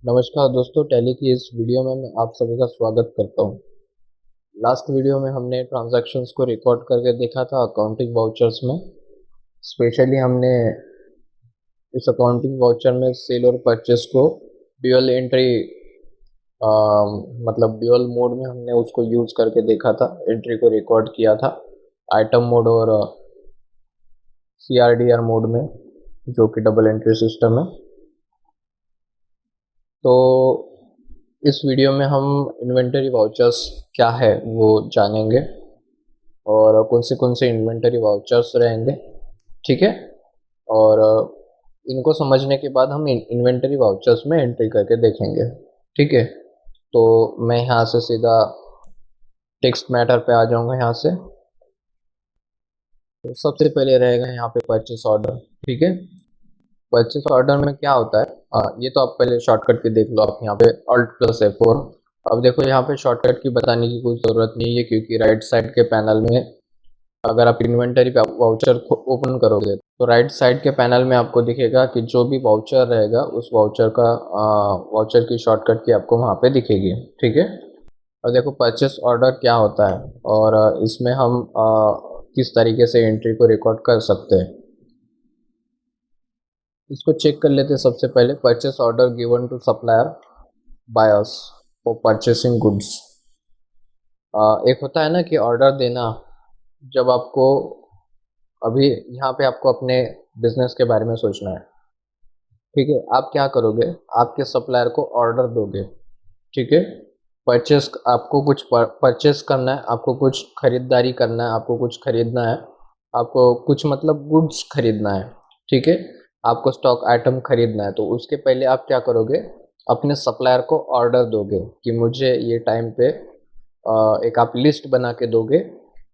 नमस्कार दोस्तों, टैली की इस वीडियो में मैं आप सभी का स्वागत करता हूँ। लास्ट वीडियो में हमने ट्रांजैक्शंस को रिकॉर्ड करके देखा था अकाउंटिंग वाउचर्स में। स्पेशली हमने इस अकाउंटिंग वाउचर में सेल और परचेस को ड्यूअल एंट्री मतलब ड्यूअल मोड में हमने उसको यूज़ करके देखा था, एंट्री को रिकॉर्ड किया था आइटम मोड और CRDR मोड में, जो कि डबल एंट्री सिस्टम है। तो इस वीडियो में हम इन्वेंटरी वाउचर्स क्या है वो जानेंगे और कौन से इन्वेंटरी वाउचर्स रहेंगे। ठीक है। और इनको समझने के बाद हम इन्वेंटरी वाउचर्स में एंट्री करके देखेंगे। ठीक है। तो मैं यहाँ से सीधा टेक्स्ट मैटर पे आ जाऊँगा यहाँ से। तो सबसे पहले रहेगा यहाँ पे परचेस ऑर्डर। ठीक है। परचेस ऑर्डर में क्या होता है, ये तो आप पहले शॉर्टकट की देख लो। आप यहाँ पे Alt+F4। अब देखो यहाँ पे शॉर्टकट की बताने की कोई ज़रूरत नहीं है, क्योंकि राइट साइड के पैनल में अगर आप इन्वेंटरी वाउचर ओपन करोगे तो राइट साइड के पैनल में आपको दिखेगा कि जो भी वाउचर रहेगा उस वाउचर की शॉर्टकट की आपको वहाँ पे दिखेगी। ठीक है। और देखो परचेस ऑर्डर क्या होता है और इसमें हम किस तरीके से एंट्री को रिकॉर्ड कर सकते हैं, इसको चेक कर लेते हैं। सबसे पहले purchase order given to supplier buyers for purchasing goods. एक होता है ना कि ऑर्डर देना, जब आपको अभी यहाँ पे आपको अपने बिजनेस के बारे में सोचना है। ठीक है। आप क्या करोगे, आपके सप्लायर को ऑर्डर दोगे। ठीक है। परचेस आपको कुछ परचेस करना है, आपको कुछ खरीदारी करना है, आपको कुछ खरीदना है, आपको कुछ मतलब गुड्स खरीदना है। ठीक है। आपको स्टॉक आइटम खरीदना है, तो उसके पहले आप क्या करोगे, अपने सप्लायर को ऑर्डर दोगे कि मुझे ये टाइम पे एक आप लिस्ट बना के दोगे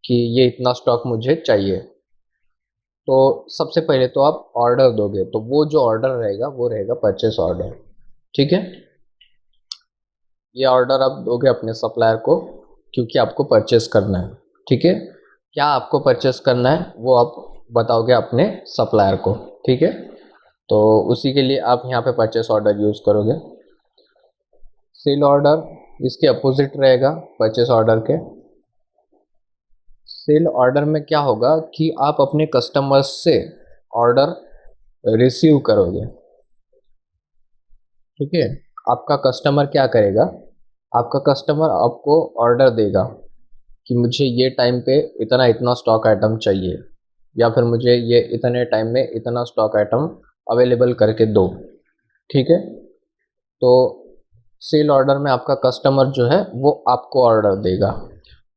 कि ये इतना स्टॉक मुझे चाहिए। तो सबसे पहले तो आप ऑर्डर दोगे, तो वो जो ऑर्डर रहेगा वो रहेगा परचेस ऑर्डर। ठीक है। ये ऑर्डर आप दोगे अपने सप्लायर को, क्योंकि आपको परचेस करना है। ठीक है। क्या आपको परचेस करना है वो आप बताओगे अपने सप्लायर को। ठीक है। तो उसी के लिए आप यहाँ पे परचेस ऑर्डर यूज़ करोगे। सेल ऑर्डर इसके अपोजिट रहेगा परचेस ऑर्डर के। सेल ऑर्डर में क्या होगा कि आप अपने कस्टमर्स से ऑर्डर रिसीव करोगे। ठीक है। आपका कस्टमर क्या करेगा, आपका कस्टमर आपको ऑर्डर देगा कि मुझे ये टाइम पे इतना इतना स्टॉक आइटम चाहिए, या फिर मुझे ये इतने टाइम में इतना स्टॉक आइटम अवेलेबल करके दो। ठीक है। तो सेल ऑर्डर में आपका कस्टमर जो है वो आपको ऑर्डर देगा।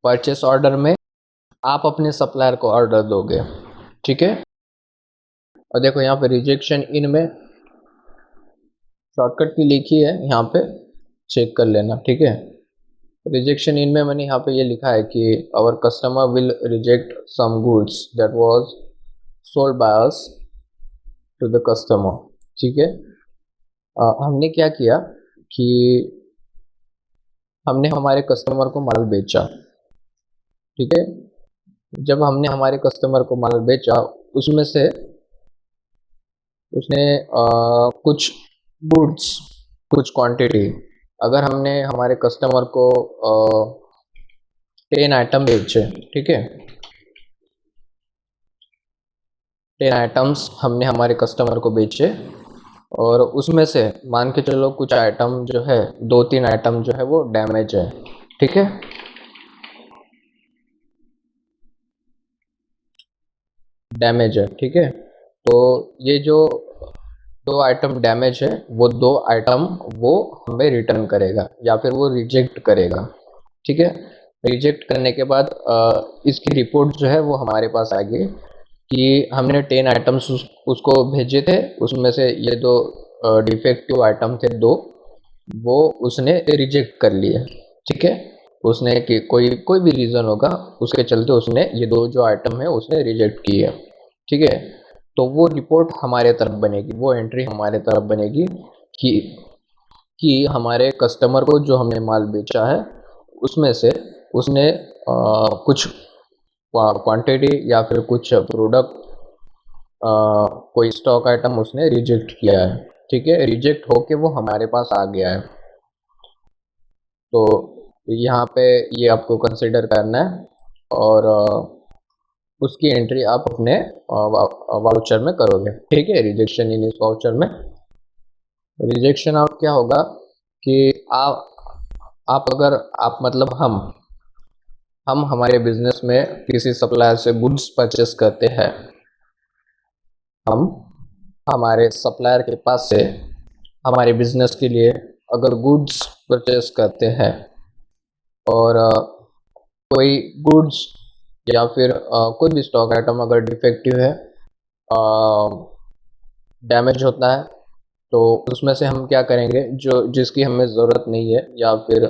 परचेस ऑर्डर में आप अपने सप्लायर को ऑर्डर दोगे। ठीक है। और देखो यहाँ पे रिजेक्शन इन में शॉर्टकट की लिखी है, यहाँ पे चेक कर लेना। ठीक है। रिजेक्शन इन में मैंने यहाँ पे ये लिखा है कि our customer will reject some goods that was sold by us to the customer. ठीक है। हमने क्या किया कि हमने हमारे कस्टमर को माल बेचा। ठीक है। जब हमने हमारे कस्टमर को माल बेचा, उसमें से उसने कुछ गुड्स, कुछ क्वांटिटी, अगर हमने हमारे कस्टमर को 10 आइटम बेचे। ठीक है। 10 आइटम्स हमने हमारे कस्टमर को बेचे, और उसमें से मान के चलो कुछ आइटम जो है, 2-3 आइटम जो है वो डैमेज है। ठीक है। डैमेज है। ठीक है। तो ये जो 2 आइटम डैमेज है, वो 2 आइटम वो हमें रिटर्न करेगा या फिर वो रिजेक्ट करेगा। ठीक है। रिजेक्ट करने के बाद इसकी रिपोर्ट जो है वो हमारे पास आएगी कि हमने 10 आइटम्स उसको भेजे थे, उसमें से ये 2 डिफेक्टिव आइटम थे, 2 वो उसने रिजेक्ट कर लिए। ठीक है। उसने कि कोई कोई भी रीज़न होगा, उसके चलते उसने ये 2 जो आइटम है उसने रिजेक्ट की है। ठीक है। तो वो रिपोर्ट हमारे तरफ बनेगी, वो एंट्री हमारे तरफ बनेगी कि हमारे कस्टमर को जो हमने माल बेचा है उसमें से उसने कुछ क्वांटिटी या फिर कुछ प्रोडक्ट, कोई स्टॉक आइटम उसने रिजेक्ट किया है। ठीक है, रिजेक्ट होके वो हमारे पास आ गया है। तो यहाँ पे ये आपको कंसिडर करना है और उसकी एंट्री आप अपने वाउचर में करोगे। ठीक है, रिजेक्शन इन इस वाउचर में। रिजेक्शन आउट क्या होगा कि आप अगर आप मतलब हम हमारे बिजनेस में किसी सप्लायर से गुड्स परचेस करते हैं, हम हमारे सप्लायर के पास से हमारे बिजनेस के लिए अगर गुड्स परचेस करते हैं और कोई गुड्स या फिर कोई भी स्टॉक आइटम अगर डिफेक्टिव है, डैमेज होता है, तो उसमें से हम क्या करेंगे, जो जिसकी हमें ज़रूरत नहीं है या फिर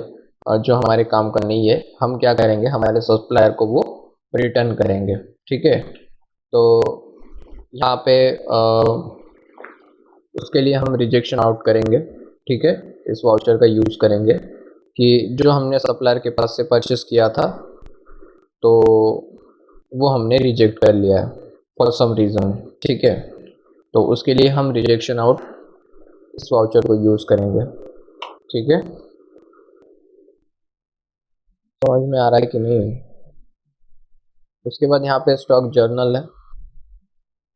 जो हमारे काम का नहीं है, हम क्या करेंगे, हमारे सप्लायर को वो रिटर्न करेंगे। ठीक है, तो यहाँ पे उसके लिए हम रिजेक्शन आउट करेंगे। ठीक है, इस वाउचर का यूज़ करेंगे कि जो हमने सप्लायर के पास से परचेस किया था, तो वो हमने रिजेक्ट कर लिया है फॉर सम रीज़न। ठीक है, तो उसके लिए हम रिजेक्शन आउट इस वाउचर को यूज़ करेंगे। ठीक है, समझ में आ रहा है कि नहीं? उसके बाद यहाँ पे स्टॉक जर्नल है।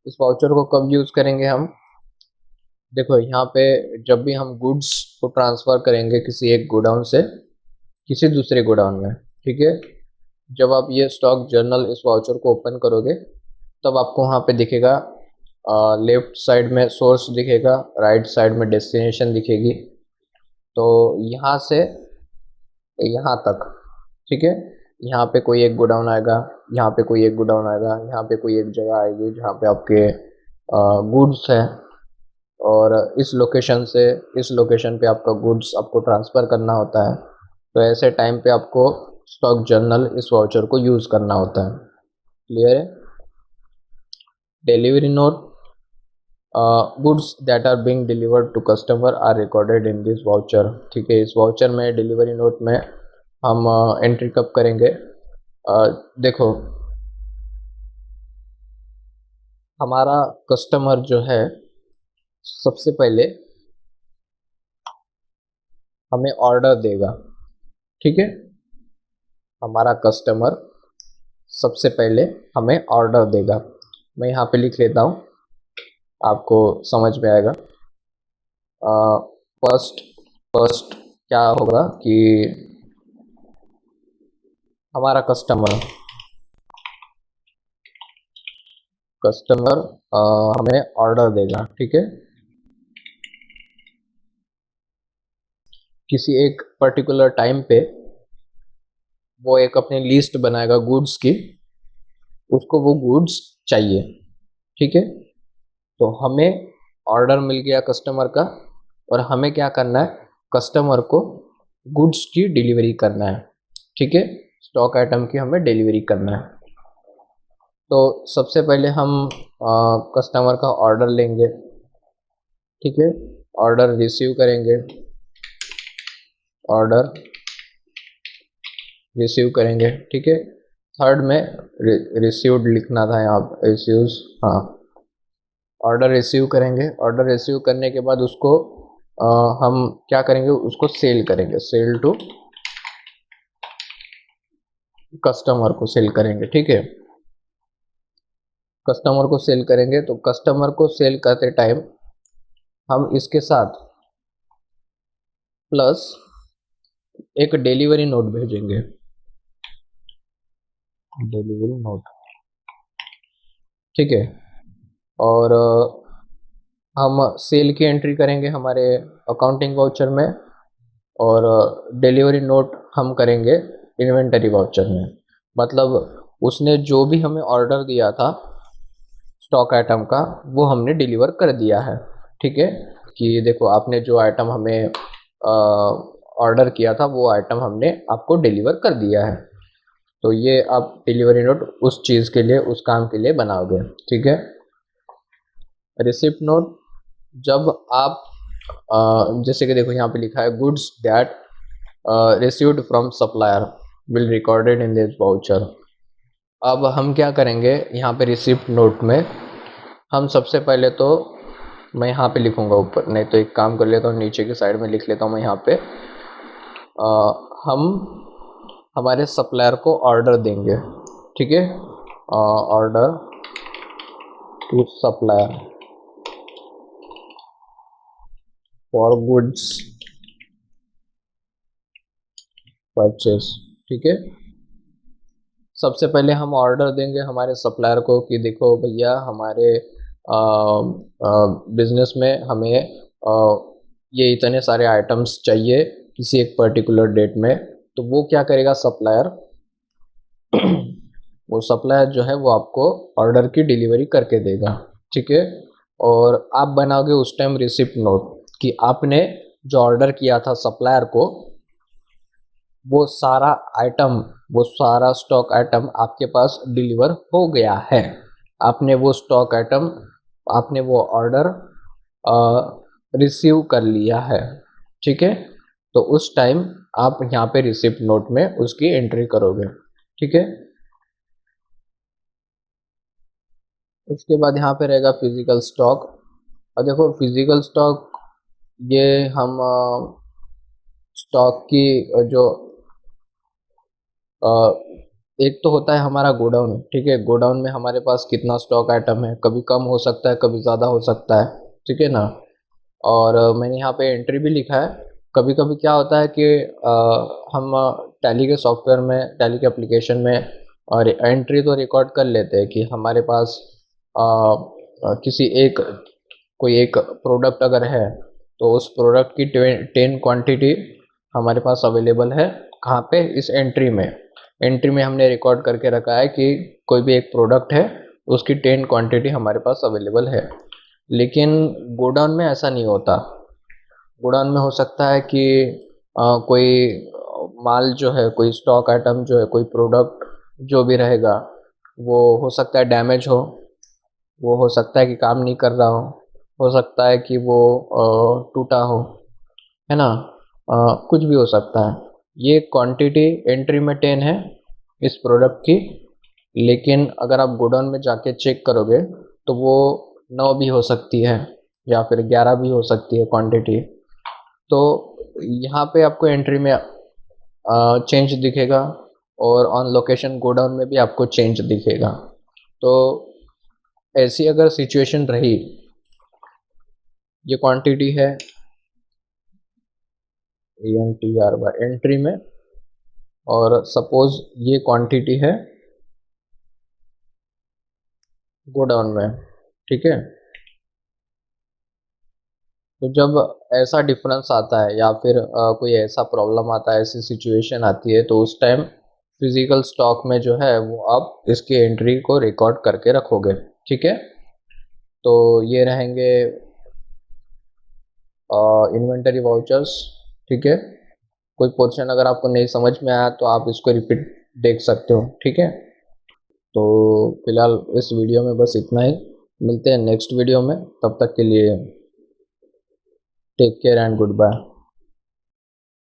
इस वाउचर को कब यूज़ करेंगे हम? देखो यहाँ पे जब भी हम गुड्स को ट्रांसफ़र करेंगे किसी एक गोडाउन से किसी दूसरे गोडाउन में, ठीक है, जब आप ये स्टॉक जर्नल इस वाउचर को ओपन करोगे, तब आपको वहाँ पे दिखेगा, लेफ्ट साइड में सोर्स दिखेगा, राइट साइड में डेस्टिनेशन दिखेगी। तो यहाँ से यहाँ तक, ठीक है, यहाँ पे कोई एक गोडाउन आएगा, यहाँ पे कोई एक गोडाउन आएगा, यहाँ पे कोई एक जगह आएगी जहाँ पे आपके गुड्स है, और इस लोकेशन से इस लोकेशन पे आपका गुड्स आपको ट्रांसफ़र करना होता है। तो ऐसे टाइम पे आपको स्टॉक जर्नल इस वाउचर को यूज़ करना होता है। क्लियर है? Delivery note, goods that are being delivered to customer are recorded in this voucher. ठीक है, इस वाउचर में डिलीवरी नोट में हम एंट्री कब करेंगे? देखो, हमारा कस्टमर जो है सबसे पहले हमें ऑर्डर देगा। ठीक है, हमारा कस्टमर सबसे पहले हमें ऑर्डर देगा। मैं यहाँ पे लिख लेता हूँ, आपको समझ में आएगा। फर्स्ट फर्स्ट क्या होगा कि हमारा कस्टमर कस्टमर हमें ऑर्डर देगा। ठीक है, किसी एक पर्टिकुलर टाइम पे वो एक अपनी लिस्ट बनाएगा गुड्स की, उसको वो गुड्स चाहिए। ठीक है, तो हमें ऑर्डर मिल गया कस्टमर का, और हमें क्या करना है, कस्टमर को गुड्स की डिलीवरी करना है। ठीक है, स्टॉक आइटम की हमें डिलीवरी करना है। तो सबसे पहले हम कस्टमर का ऑर्डर लेंगे। ठीक है, ऑर्डर रिसीव करेंगे, ऑर्डर रिसीव करेंगे। ठीक है, थर्ड में रिसीव्ड लिखना था यहाँ पे, रिसीव्स, हाँ, ऑर्डर रिसीव करेंगे। ऑर्डर रिसीव करने के बाद उसको हम क्या करेंगे, उसको सेल करेंगे, सेल टू कस्टमर को सेल करेंगे। ठीक है, कस्टमर को सेल करेंगे, तो कस्टमर को सेल करते टाइम हम इसके साथ प्लस एक डिलीवरी नोट भेजेंगे, डिलीवरी नोट। ठीक है, और हम सेल की एंट्री करेंगे हमारे अकाउंटिंग वाउचर में, और डिलीवरी नोट हम करेंगे इन्वेंटरी वाउचर में। मतलब उसने जो भी हमें ऑर्डर दिया था स्टॉक आइटम का, वो हमने डिलीवर कर दिया है। ठीक है, कि देखो आपने जो आइटम हमें ऑर्डर किया था वो आइटम हमने आपको डिलीवर कर दिया है। तो ये आप डिलीवरी नोट उस चीज़ के लिए, उस काम के लिए बनाओगे। ठीक है, रिसिप्ट नोट, जब आप जैसे कि देखो यहाँ पे लिखा है goods that received from supplier will recorded in this voucher. अब हम क्या करेंगे, यहाँ पे रिसिप्ट नोट में हम सबसे पहले तो मैं यहाँ पे लिखूँगा ऊपर, नहीं तो एक काम कर लेता हूँ, नीचे की साइड में लिख लेता हूँ मैं यहाँ पे। हम हमारे सप्लायर को ऑर्डर देंगे, ठीक है। Order to supplier for goods purchase, ठीक है। सबसे पहले हम ऑर्डर देंगे हमारे सप्लायर को कि देखो भैया, हमारे बिजनेस में हमें ये इतने सारे आइटम्स चाहिए किसी एक पर्टिकुलर डेट में। तो वो क्या करेगा सप्लायर, वो सप्लायर जो है वो आपको ऑर्डर की डिलीवरी करके देगा, ठीक है। और आप बनाओगे उस टाइम रिसिप्ट नोट कि आपने जो ऑर्डर किया था सप्लायर को, वो सारा आइटम, वो सारा स्टॉक आइटम आपके पास डिलीवर हो गया है। आपने वो स्टॉक आइटम, आपने वो ऑर्डर रिसीव कर लिया है, ठीक है। तो उस टाइम आप यहाँ पे रिसिप्ट नोट में उसकी एंट्री करोगे, ठीक है। उसके बाद यहाँ पे रहेगा फिजिकल स्टॉक। और देखो फिजिकल स्टॉक, ये हम स्टॉक की जो अ, एक तो होता है हमारा गोडाउन, ठीक है। गोडाउन में हमारे पास कितना स्टॉक आइटम है, कभी कम हो सकता है, कभी ज़्यादा हो सकता है, ठीक है ना। और मैंने यहाँ पे एंट्री भी लिखा है। कभी कभी क्या होता है कि हम टैली के सॉफ्टवेयर में, टैली के एप्लीकेशन में और एंट्री तो रिकॉर्ड कर लेते हैं कि हमारे पास किसी एक, कोई एक प्रोडक्ट अगर है तो उस प्रोडक्ट की 10 क्वांटिटी हमारे पास अवेलेबल है। कहाँ पे, इस एंट्री में। एंट्री में हमने रिकॉर्ड करके रखा है कि कोई भी एक प्रोडक्ट है, उसकी 10 क्वांटिटी हमारे पास अवेलेबल है। लेकिन गोडाउन में ऐसा नहीं होता। गोडाउन में हो सकता है कि कोई माल जो है, कोई स्टॉक आइटम जो है, कोई प्रोडक्ट जो भी रहेगा, वो हो सकता है डैमेज हो, वो हो सकता है कि काम नहीं कर रहा हो सकता है कि वो टूटा हो, है ना। कुछ भी हो सकता है। ये क्वांटिटी एंट्री में 10 है इस प्रोडक्ट की, लेकिन अगर आप गोडाउन में जाके चेक करोगे तो वो 9 भी हो सकती है या फिर 11 भी हो सकती है क्वांटिटी। तो यहाँ पे आपको एंट्री में चेंज दिखेगा, और ऑन लोकेशन गोडाउन में भी आपको चेंज दिखेगा। तो ऐसी अगर सिचुएशन रही, ये क्वांटिटी है ANTR एंट्री में, और सपोज ये क्वांटिटी है गोडाउन में, ठीक है। तो जब ऐसा डिफरेंस आता है या फिर कोई ऐसा प्रॉब्लम आता है, ऐसी सिचुएशन आती है, तो उस टाइम फिजिकल स्टॉक में जो है वो आप इसकी एंट्री को रिकॉर्ड करके रखोगे, ठीक है। तो ये रहेंगे इन्वेंटरी वाउचर्स, ठीक है। कोई पोर्शन अगर आपको नहीं समझ में आया तो आप इसको रिपीट देख सकते हो, ठीक है। तो फिलहाल इस वीडियो में बस इतना ही। मिलते हैं नेक्स्ट वीडियो में, तब तक के लिए take care and good bye.